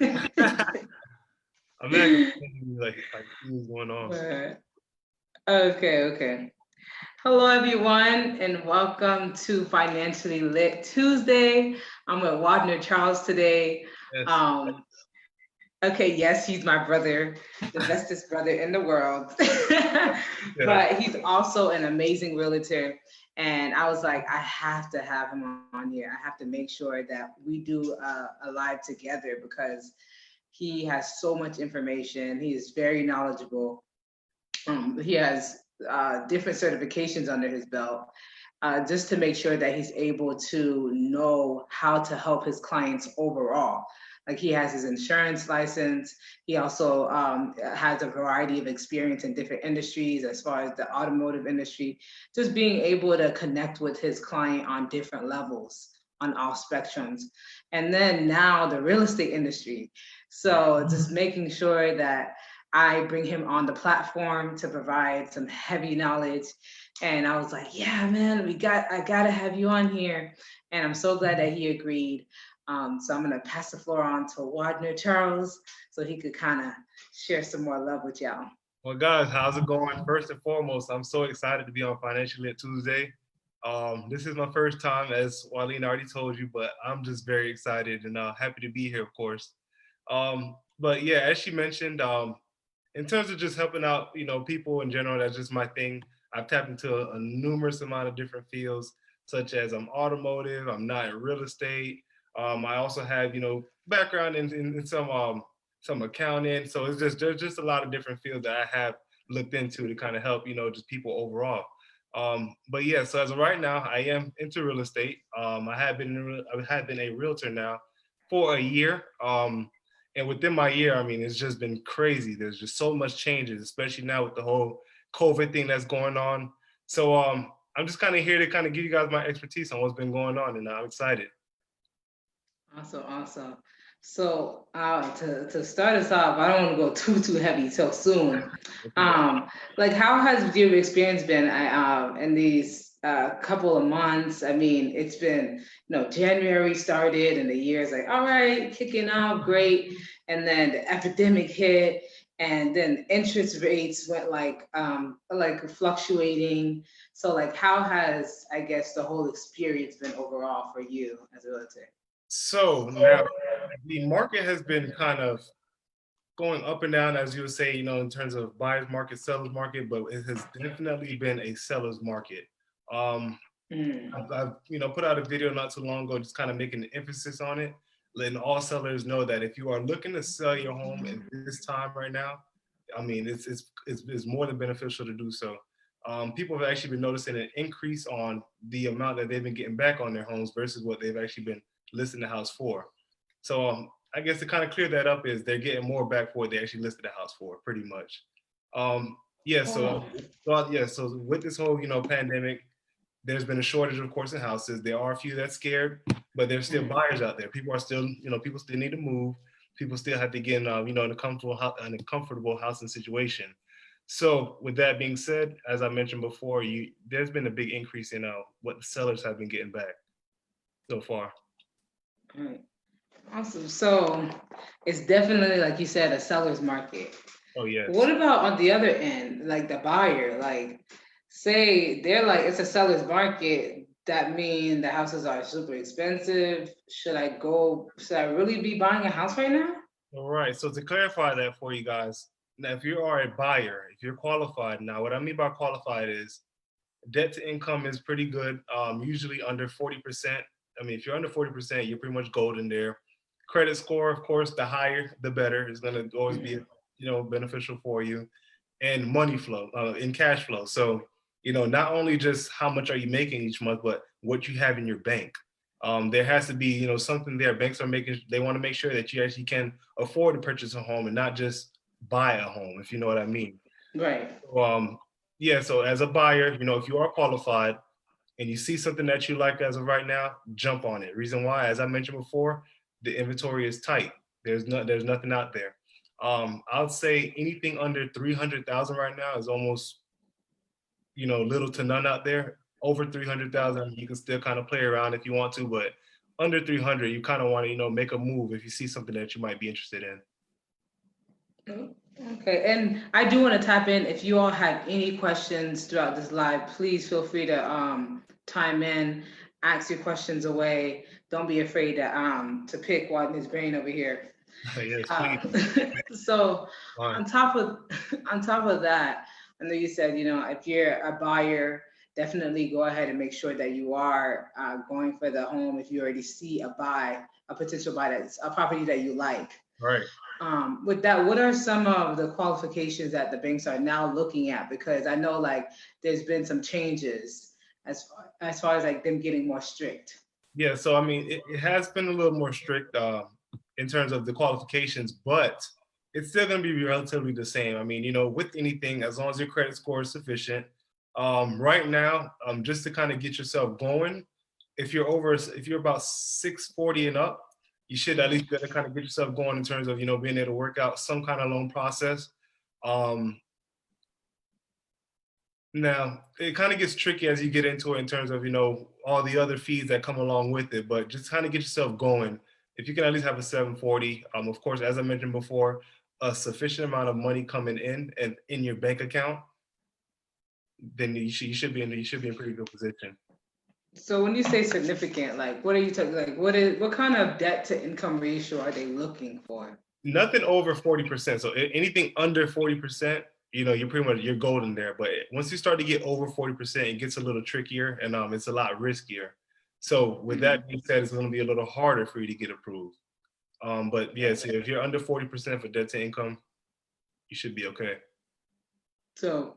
I'm not like what's going on. But, okay. Hello, everyone, and welcome to Financially Lit Tuesday. I'm with Wadner Charles today. Yes. Um, okay, yes, he's my brother, the bestest brother in the world. Yeah. But he's also an amazing realtor. And I was like, I have to have him on here. I have to make sure that we do a live together because he has so much information. He is very knowledgeable. He has different certifications under his belt, just to make sure that he's able to know how to help his clients overall. Like he has his insurance license. He also has a variety of experience in different industries, as far as the automotive industry, just being able to connect with his client on different levels on all spectrums. And then now the real estate industry. So just making sure that I bring him on the platform to provide some heavy knowledge. And I was like, yeah, man, I gotta have you on here. And I'm so glad that he agreed. So I'm gonna pass the floor on to Wadner Charles so he could kind of share some more love with y'all. Well, guys, how's it going? First and foremost, I'm so excited to be on Financial Lit Tuesday. This is my first time, as Walleen already told you, but I'm just very excited and happy to be here, of course. But yeah, as she mentioned, in terms of just helping out, people in general, that's just my thing. I've tapped into a numerous amount of different fields, such as I'm automotive, I'm not in real estate. I also have, background in some accounting. So there's just a lot of different fields that I have looked into to kind of help, just people overall. But yeah, so as of right now, I am into real estate. I have been a realtor now for a year. And within my year, I mean, it's just been crazy. There's just so much changes, especially now with the whole COVID thing that's going on. So I'm just kind of here to kind of give you guys my expertise on what's been going on, and I'm excited. Awesome. So to start us off, I don't want to go too heavy so soon. Um, like how has your experience been in these couple of months? I mean, it's been, January started and the year's like, all right, kicking out, great. And then the epidemic hit, and then interest rates went like fluctuating. So like how has, I guess, the whole experience been overall for you as a realtor? So now the market has been kind of going up and down, as you would say, in terms of buyer's market, seller's market, but it has definitely been a seller's market. Um, Mm. I've put out a video not too long ago, just kind of making an emphasis on it, letting all sellers know that if you are looking to sell your home in this time right now, I mean, it's more than beneficial to do so. People have actually been noticing an increase on the amount that they've been getting back on their homes versus what they've actually been listing the house for. So I guess to kind of clear that up is they're getting more back for what they actually listed the house for, pretty much. Um, yeah, so Oh. so with this whole pandemic, there's been a shortage, of course, in houses. There are a few that's scared, but there's still Mm. buyers out there. People are still, people still need to move. People still have to get, in a comfortable housing situation. So, with that being said, as I mentioned before, there's been a big increase in what the sellers have been getting back so far. Right. Awesome. So it's definitely, like you said, a seller's market. Oh yes. What about on the other end, like the buyer? Like, say they're like, it's a seller's market. That mean the houses are super expensive. Should I really be buying a house right now? All right. So to clarify that for you guys, now if you are a buyer, if you're qualified, now what I mean by qualified is debt to income is pretty good. Usually under 40%. I mean, if you're under 40%, you're pretty much golden there. Credit score, of course, the higher, the better. It's going to always be, beneficial for you. And money flow, in cash flow. So, not only just how much are you making each month, but what you have in your bank. There has to be, something there. Banks are they want to make sure that you actually can afford to purchase a home and not just buy a home, if you know what I mean. Right. So, yeah, so as a buyer, if you are qualified and you see something that you like as of right now, jump on it. Reason why, as I mentioned before, the inventory is tight. There's nothing out there. I would say anything under 300,000 right now is almost, little to none out there. Over 300,000, you can still kind of play around if you want to, but under 300, you kind of want to, make a move if you see something that you might be interested in. Okay, and I do want to tap in. If you all have any questions throughout this live, please feel free to time in, ask your questions away. Don't be afraid to pick Wadner's brain over here. Yes, please. So Fine. on top of that, I know you said, if you're a buyer, definitely go ahead and make sure that you are going for the home. If you already see a potential buy, that's a property that you like. Right. With that, what are some of the qualifications that the banks are now looking at? Because I know like there's been some changes as far as like them getting more strict. Yeah, so I mean, it has been a little more strict in terms of the qualifications, but it's still going to be relatively the same. I mean, with anything, as long as your credit score is sufficient. Right now, just to kind of get yourself going, if you're about 640 and up, you should at least be able to kind of get yourself going in terms of, being able to work out some kind of loan process. Now, it kind of gets tricky as you get into it in terms of, all the other fees that come along with it, but just kind of get yourself going. If you can at least have a 740, of course, as I mentioned before, a sufficient amount of money coming in and in your bank account, then you should be in a pretty good position. So when you say significant, like what are you talking? Like what kind of debt to income ratio are they looking for? Nothing over 40%. So anything under 40%, you're golden there. But once you start to get over 40%, it gets a little trickier and it's a lot riskier. So with that being said, it's going to be a little harder for you to get approved. But yeah, so if you're under 40% for debt to income, you should be okay. So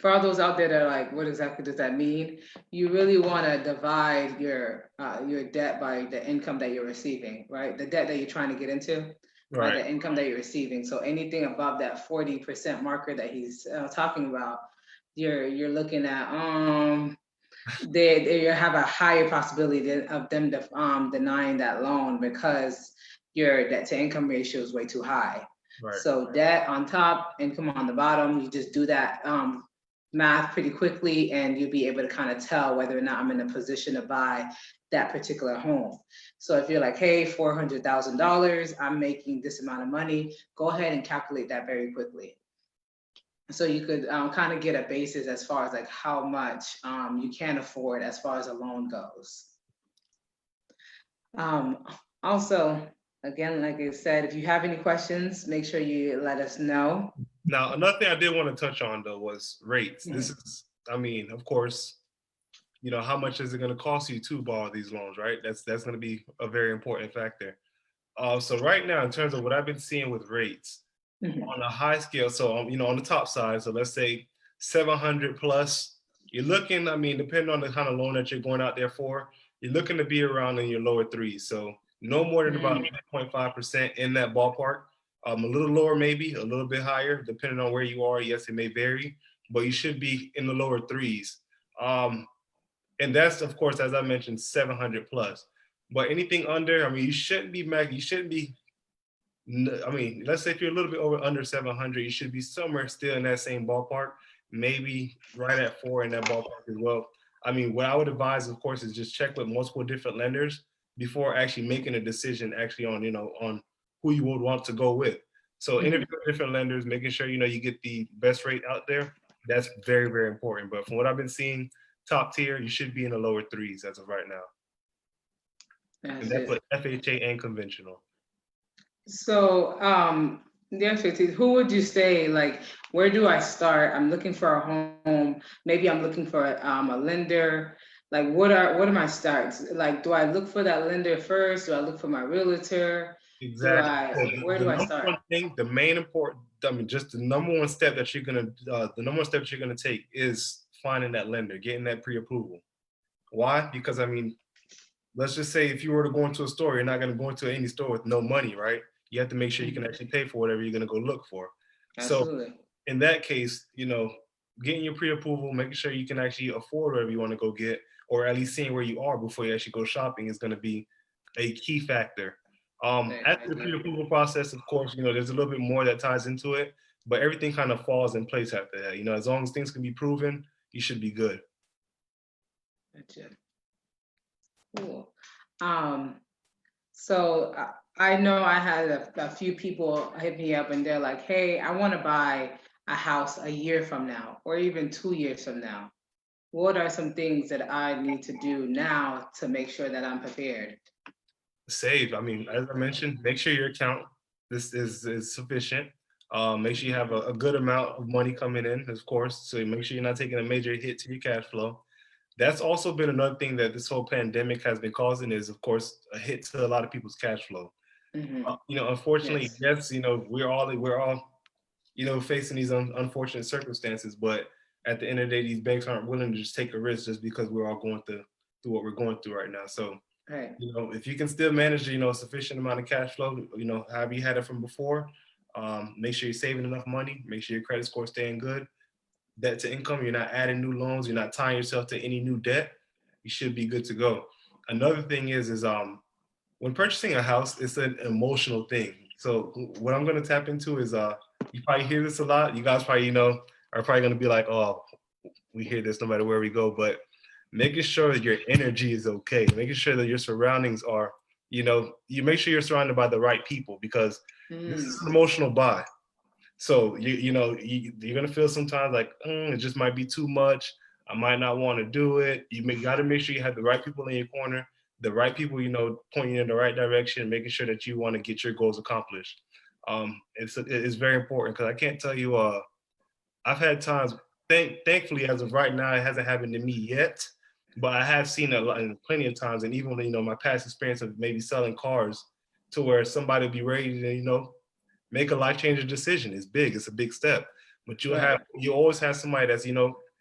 for all those out there that are like, what exactly does that mean? You really want to divide your debt by the income that you're receiving, right? The debt that you're trying to get into, by the income that you're receiving. So anything above that 40% marker that he's talking about, you're looking at they have a higher possibility of them denying that loan because your debt to income ratio is way too high. Right. So debt on top, income on the bottom. You just do that math pretty quickly, and you'll be able to kind of tell whether or not I'm in a position to buy that particular home. So if you're like, hey, $400,000, I'm making this amount of money, go ahead and calculate that very quickly. So you could kind of get a basis as far as like how much you can afford as far as a loan goes. Also, again, like I said, if you have any questions, make sure you let us know. Now, another thing I did want to touch on though was rates. This is, of course, how much is it going to cost you to borrow these loans, right? That's going to be a very important factor. So right now, in terms of what I've been seeing with rates on a high scale, so on the top side, so let's say 700 plus, you're looking, depending on the kind of loan that you're going out there for, you're looking to be around in your lower threes. So no more than about 8.5% in that ballpark. A little lower, maybe a little bit higher, depending on where you are. Yes, it may vary, but you should be in the lower threes. And that's, of course, as I mentioned, 700 plus. But anything under, you shouldn't be, let's say if you're a little bit under 700, you should be somewhere still in that same ballpark, maybe right at 4 in that ballpark as well. What I would advise, of course, is just check with multiple different lenders before actually making a decision actually on who you would want to go with. So interview different lenders, making sure, you get the best rate out there. That's very, very important. But from what I've been seeing, top tier, you should be in the lower threes as of right now. And that's what FHA and conventional. So the FHA, who would you say, like, where do I start? I'm looking for a home. Maybe I'm looking for a lender. Like, what are my starts? Like, do I look for that lender first? Do I look for my realtor? Exactly. Where do I start? The main important, just the number one step that you're gonna take is finding that lender, getting that pre-approval. Why? Because let's just say if you were to go into a store, you're not gonna go into any store with no money, right? You have to make sure you can actually pay for whatever you're gonna go look for. Absolutely. So in that case, getting your pre-approval, making sure you can actually afford whatever you want to go get, or at least seeing where you are before you actually go shopping is going to be a key factor. After the pre-approval process, of course, there's a little bit more that ties into it, but everything kind of falls in place after that. As long as things can be proven, you should be good. Gotcha. Cool. Um, so I know I had a few people hit me up and they're like, hey, I want to buy a house a year from now or even 2 years from now. What are some things that I need to do now to make sure that I'm prepared? Save. I mean, as I mentioned, make sure your account is sufficient. Make sure you have a good amount of money coming in, of course. So make sure you're not taking a major hit to your cash flow. That's also been another thing that this whole pandemic has been causing is, of course, a hit to a lot of people's cash flow. Hmm. Unfortunately, Yes. yes, we're all facing these unfortunate circumstances. But at the end of the day, these banks aren't willing to just take a risk just because we're all going through what we're going through right now. So Right. if you can still manage, a sufficient amount of cash flow, however you had it from before, make sure you're saving enough money, make sure your credit score is staying good, debt to income, you're not adding new loans, you're not tying yourself to any new debt, you should be good to go. Another thing is when purchasing a house, it's an emotional thing. So what I'm gonna tap into is you probably hear this a lot. You guys probably, are probably gonna be like, oh, we hear this no matter where we go, but making sure that your energy is okay, making sure that your surroundings are, you make sure you're surrounded by the right people because this is Mm. an emotional buy. So you're gonna feel sometimes like it just might be too much. I might not want to do it. Got to make sure you have the right people in your corner, the right people pointing you in the right direction, making sure that you want to get your goals accomplished. It's very important because I can't tell you. I've had times. Thankfully, as of right now, it hasn't happened to me yet, but I have seen a lot, and plenty of times, and even my past experience of maybe selling cars, to where somebody will be ready to make a life changing decision. It's big. It's a big step, but Right. you always have somebody that's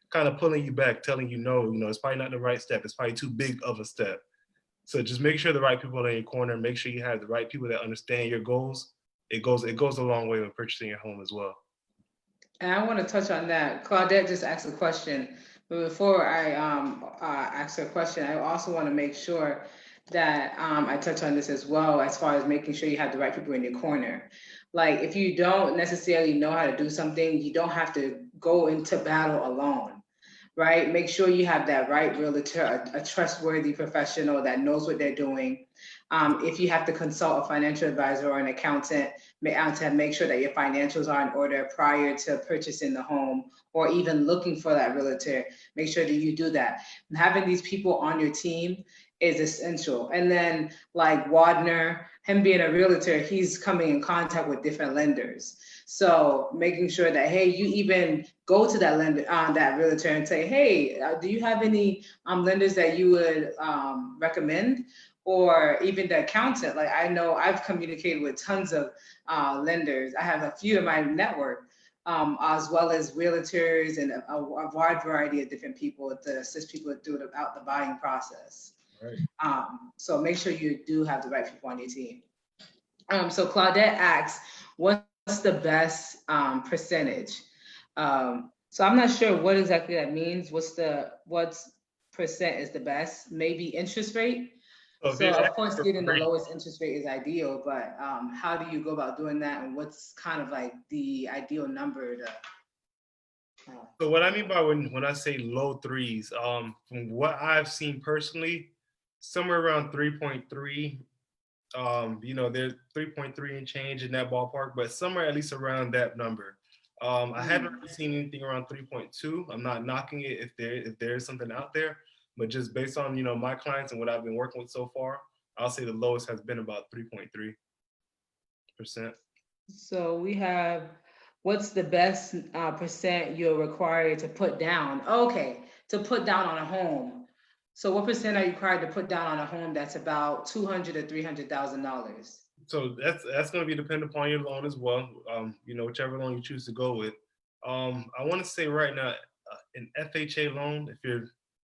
kind of pulling you back, telling you no. It's probably not the right step. It's probably too big of a step. So just make sure the right people are in your corner. Make sure you have the right people that understand your goals. It goes a long way with purchasing your home as well. And I want to touch on that. Claudette just asked a question, but before I ask her question, I also want to make sure that I touch on this as well, as far as making sure you have the right people in your corner. Like, if you don't necessarily know how to do something, you don't have to go into battle alone, right? Make sure you have that right realtor, a trustworthy professional that knows what they're doing. If you have to consult a financial advisor or an accountant, to make sure that your financials are in order prior to purchasing the home or even looking for that realtor, make sure that you do that. And having these people on your team is essential. And then, like Wadner, him being a realtor, he's coming in contact with different lenders. So making sure that, hey, you even go to that lender, that realtor, and say, hey, do you have any lenders that you would recommend? Or even the accountant. Like, I know I've communicated with tons of lenders. I have a few in my network, as well as realtors and a wide variety of different people to assist people throughout the buying process. Right. So make sure you do have the right people on your team. So Claudette asks, what's the best percentage? So I'm not sure what exactly that means. What's percent is the best? Maybe interest rate. So if So you're of asking course, for getting the rate, lowest interest rate is ideal, but how do you go about doing that, and what's kind of like the ideal number to? so what I mean by when I say low threes, from what I've seen personally, somewhere around 3.3. There's 3.3 and change in that ballpark, but somewhere at least around that number. I haven't Mm. really seen anything around 3.2. I'm not knocking it if there is something out there, but just based on my clients and what I've been working with so far, I'll say the lowest has been about 3.3%. So we have, what's the best percent you're required to put down? Okay, to put down on a home. So what percent are you required to put down on a home that's about 200 to $300,000? So that's going to be dependent upon your loan as well. Whichever loan you choose to go with. I want to say right now, an FHA loan, if you're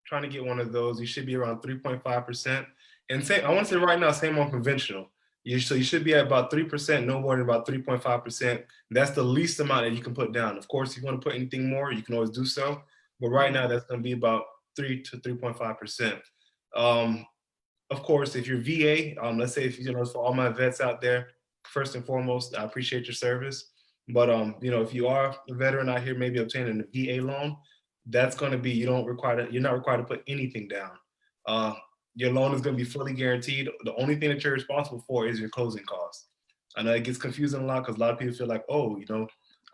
trying to get one of those, you should be around 3.5%. And I want to say right now, same on conventional. You should be at about 3%, no more than about 3.5%. That's the least amount that you can put down. Of course, if you want to put anything more, you can always do so. But right now, Mhm. that's going to be about 3 to 3.5%. Um, of course, if you're VA, let's say if for all my vets out there, first and foremost, I appreciate your service. But if you are a veteran out here, maybe obtaining a VA loan, that's going to be you're not required to put anything down. Uh, your loan is going to be fully guaranteed. The only thing that you're responsible for is your closing costs. I know it gets confusing a lot because a lot of people feel like, oh,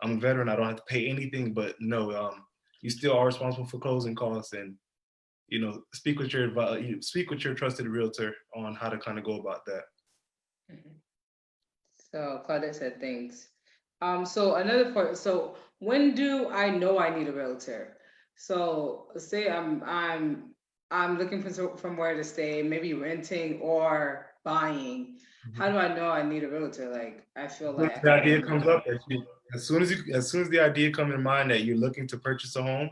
I'm a veteran, I don't have to pay anything, but no, you still are responsible for closing costs. And speak with your trusted realtor on how to kind of go about that. Mhm. So Claudette said things. So another part. So when do I know I need a realtor? So say I'm looking for somewhere to stay, maybe renting or buying. How do I know I need a realtor? Like I feel When like I the could idea be comes up that as soon as the idea comes in mind that you're looking to purchase a home,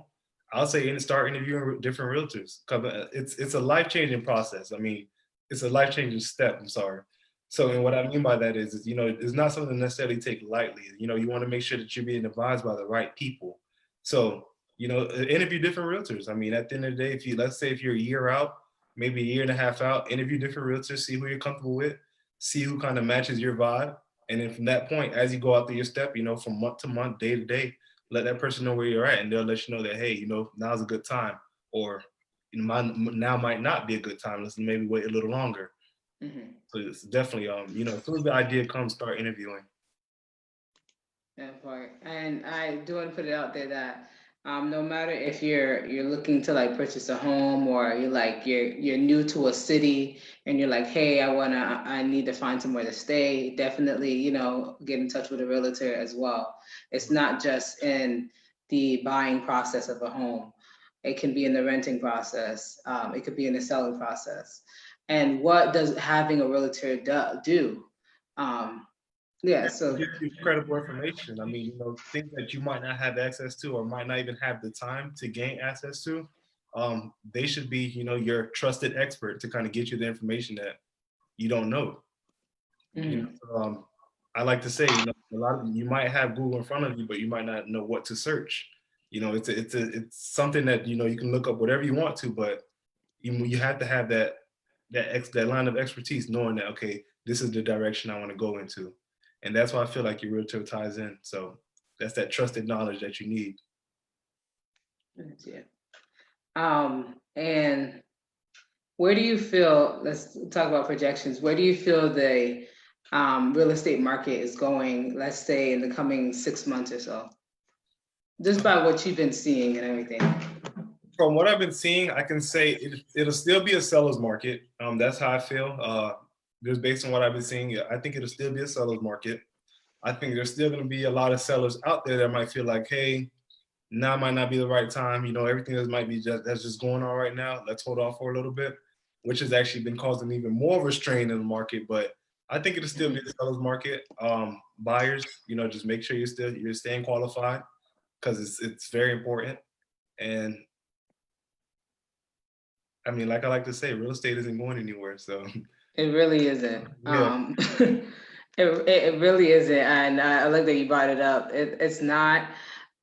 I'll say start interviewing different realtors. 'Cause it's a life changing process. I mean, it's a life changing step. I'm sorry. So, and what I mean by that is it's not something to necessarily take lightly. You want to make sure that you're being advised by the right people. So, interview different realtors. I mean, at the end of the day, let's say if you're a year out, maybe a year and a half out, interview different realtors, see who you're comfortable with, see who kind of matches your vibe. And then from that point, as you go out through your step, from month to month, day to day, let that person know where you're at, and they'll let you know that, hey, now's a good time, or now might not be a good time. Let's maybe wait a little longer. Mhm. So it's definitely, as soon as the idea comes, start interviewing. That part. And I do want to put it out there that no matter if you're looking to like purchase a home or you're new to a city and you're like, hey, I need to find somewhere to stay, definitely, get in touch with a realtor as well. It's not just in the buying process of a home. It can be in the renting process. It could be in the selling process. And what does having a realtor do? Um, yeah, so Give you credible information. I mean, things that you might not have access to or might not even have the time to gain access to. They should be, your trusted expert to kind of get you the information that you don't know. mhm. So, I like to say, a lot of you might have Google in front of you, but you might not know what to search. It's something that you can look up whatever you want to, but you have to have that line of expertise, knowing that, okay, this is the direction I want to go into, and that's why I feel like your realtor ties in. So that's that trusted knowledge that you need. Yeah. And where do you feel, let's talk about projections. Where do you feel the real estate market is going, let's say in the coming 6 months or so? Just by what you've been seeing and everything. From what I've been seeing, I can say it'll still be a seller's market. That's how I feel. Just based on what I've been seeing, I think it'll still be a seller's market. I think there's still going to be a lot of sellers out there that might feel like, hey, now might not be the right time. Everything that's just going on right now. Let's hold off for a little bit, which has actually been causing even more of a strain in the market. But I think it'll still be the seller's market. Buyers, just make sure you're staying qualified, because it's very important. And I mean, like I like to say, real estate isn't going anywhere. So It really isn't. yeah, It really isn't. And I like that you brought it up. It's not.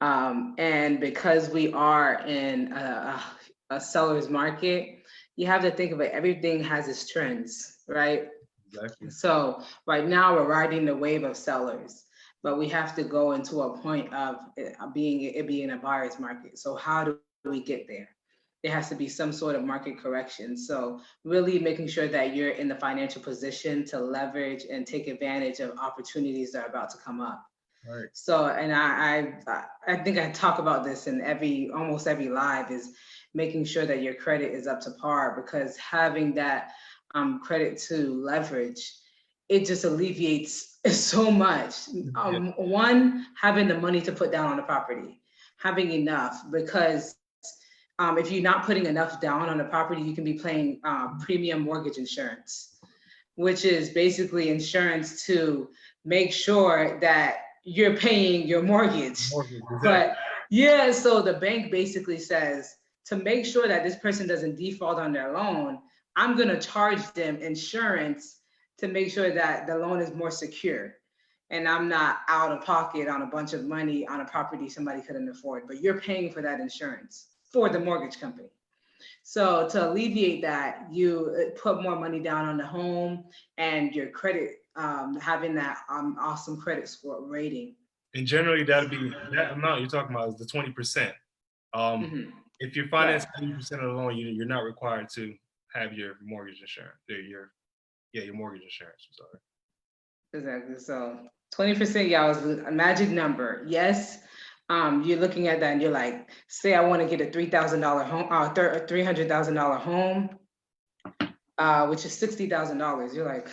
And because we are in a seller's market, you have to think of it. Everything has its trends, right? exactly. So right now we're riding the wave of sellers, but we have to go into a point of it being a buyer's market. So how do we get there? There has to be some sort of market correction. So really making sure that you're in the financial position to leverage and take advantage of opportunities that are about to come up. Right. So, and I think I talk about this in almost every live, is making sure that your credit is up to par, because having that credit to leverage, it just alleviates so much. Yeah. One, having the money to put down on the property, having enough, because if you're not putting enough down on the property, you can be paying premium mortgage insurance, which is basically insurance to make sure that you're paying your mortgage. Mortgage, exactly. But yeah, so the bank basically says, to make sure that this person doesn't default on their loan, I'm going to charge them insurance to make sure that the loan is more secure. And I'm not out of pocket on a bunch of money on a property somebody couldn't afford, but you're paying for that insurance for the mortgage company. So to alleviate that, you put more money down on the home and your credit, having that awesome credit score rating. And generally, that amount you're talking about is the 20%. Um, Mhm. if you're Right. financing 80% of the loan, you're not required to have your mortgage insurance. Your mortgage insurance. I'm sorry. Exactly. So 20%, y'all, is a magic number. Yes. You're looking at that and you're like, say I want to get a $3,000 home, $300,000 home, which is $60,000. You're like,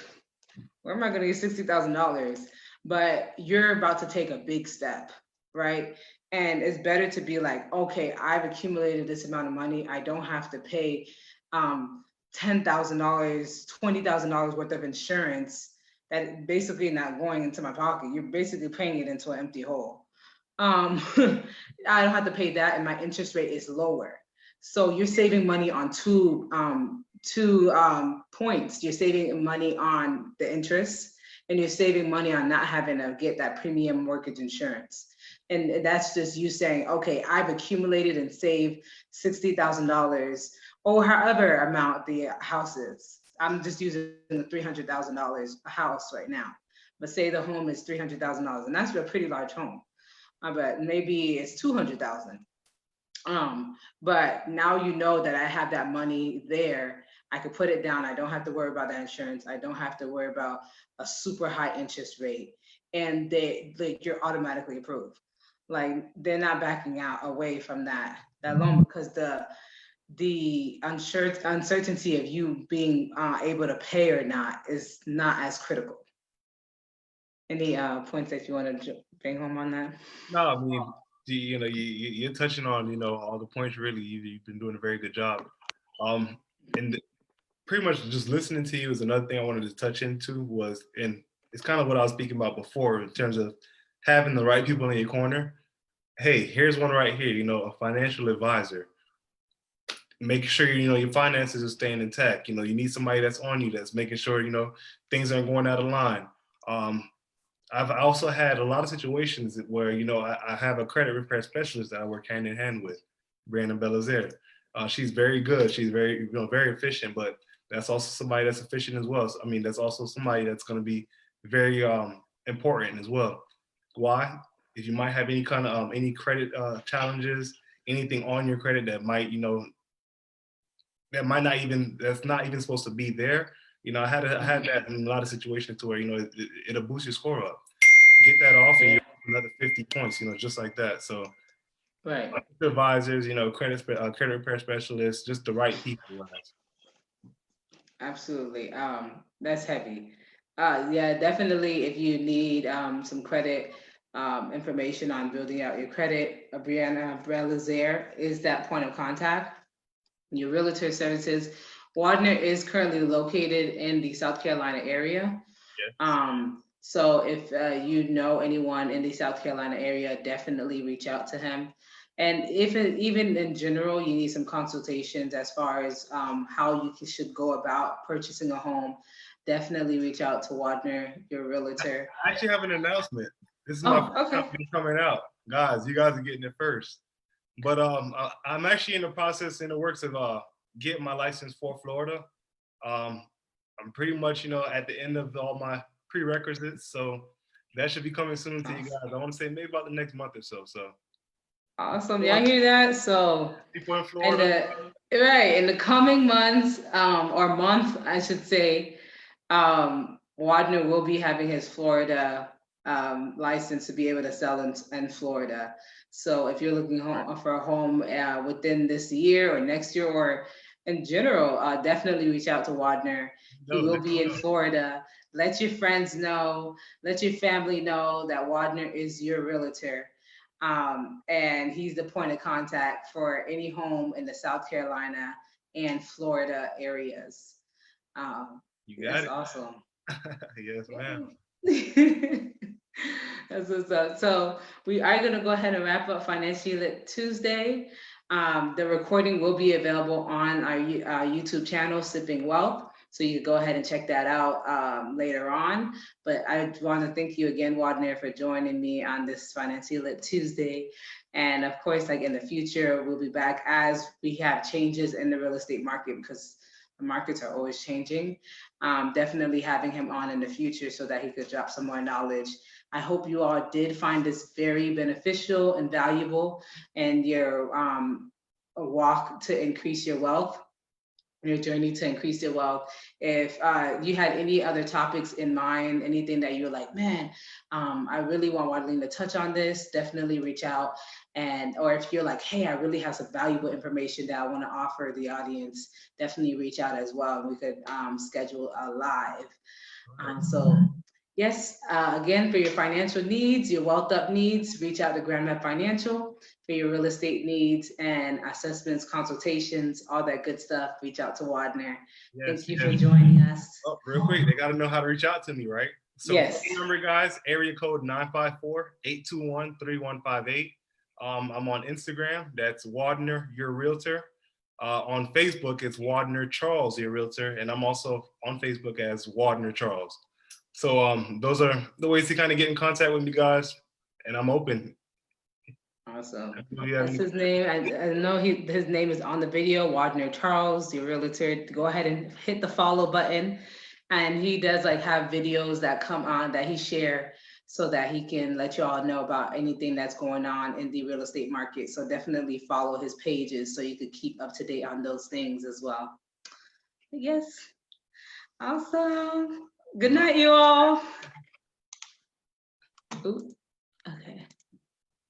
where am I going to get $60,000? But you're about to take a big step, right? And it's better to be like, okay, I've accumulated this amount of money. I don't have to pay $10,000, $20,000 worth of insurance that basically not going into my pocket. You're basically paying it into an empty hole. I don't have to pay that, and my interest rate is lower. So you're saving money on two points. You're saving money on the interest, and you're saving money on not having to get that premium mortgage insurance. And that's just you saying, okay, I've accumulated and saved $60,000 or however amount the house is. I'm just using the $300,000 a house right now. But say the home is $300,000, and that's a pretty large home. But maybe it's 200,000. But now you know that I have that money there. I could put it down. I don't have to worry about that insurance. I don't have to worry about a super high interest rate, and you're automatically approved. Like they're not backing out away from that loan, because the uncertainty of you being able to pay or not is not as critical. Any points that you want to bring home on that? No, I mean, you're touching on all the points. Really, you've been doing a very good job. And pretty much just listening to you is another thing I wanted to touch into was, and it's kind of what I was speaking about before in terms of having the right people in your corner. Hey, here's one right here. A financial advisor. Make sure your finances are staying intact. You need somebody that's on you, that's making sure things aren't going out of line. I've also had a lot of situations where I have a credit repair specialist that I work hand in hand with, Brandon Belazaire. She's very good. She's very very efficient, but that's also somebody that's efficient as well. So, I mean, that's also somebody that's going to be very important as well. Why? If you might have any kind of any credit challenges, anything on your credit that might that's not even supposed to be there. I had that in a lot of situations to where it'll boost your score up. Get that off, and you're another 50 points. Just like that. So, right, advisors, credit repair specialists, just the right people. absolutely. That's heavy. Yeah, definitely. If you need some credit information on building out your credit, Brianna Brelazaire is that point of contact. Your realtor services. Wadner is currently located in the South Carolina area. Yeah. So if you know anyone in the South Carolina area, definitely reach out to him. And if even in general, you need some consultations as far as how you should go about purchasing a home, definitely reach out to Wadner, your realtor. I actually have an announcement. This is my first time coming out. Guys, you guys are getting it first. But I'm actually in the works of getting my license for Florida. I'm pretty much, at the end of all my prerequisites. So that should be coming soon to you guys. I want to say maybe about the next month or so. So awesome. Yeah, I hear that. So people in Florida. In the coming months, or month, I should say, Wadner will be having his Florida license to be able to sell in Florida. So if you're looking for a home within this year or next year or in general, definitely reach out to Wadner. He will be in Florida. Let your friends know, let your family know that Wadner is your realtor. And he's the point of contact for any home in the South Carolina and Florida areas. You got it. Awesome. Yes, ma'am. That's what's up. So we are going to go ahead and wrap up Financially Lit Tuesday. The recording will be available on our YouTube channel, Sipping Wealth. So you can go ahead and check that out later on. But I want to thank you again, Wadner, for joining me on this Financially Lit Tuesday. And of course, like in the future, we'll be back as we have changes in the real estate market, because the markets are always changing. Definitely having him on in the future so that he could drop some more knowledge. I hope you all did find this very beneficial and valuable in your walk to increase your wealth. your journey to increase your wealth. If you had any other topics in mind, anything that you're like, man, I really want Wadeline to touch on this, definitely reach out. And or if you're like, hey, I really have some valuable information that I want to offer the audience, definitely reach out as well. We could schedule a live. So yes, again, for your financial needs, your wealth up needs, reach out to GrandMap Financial. For your real estate needs and assessments, consultations, all that good stuff, reach out to Wadner. Yes, Thank you yes. for joining us. Oh, real quick, they got to know how to reach out to me, right? So Yes. phone number, guys, area code 954-821-3158. I'm on Instagram. That's Wadner Your Realtor. On Facebook, it's Wadner Charles Your Realtor, and I'm also on Facebook as Wadner Charles. So those are the ways to kind of get in contact with me, guys, and I'm open. Awesome. Yeah, That's his name. I know his name is on the video, Wadner Charles, your realtor. Go ahead and hit the follow button. And he does like have videos that come on that he share so that he can let you all know about anything that's going on in the real estate market. So definitely follow his pages so you could keep up to date on those things as well. Yes. Awesome. Good night, you all. Ooh.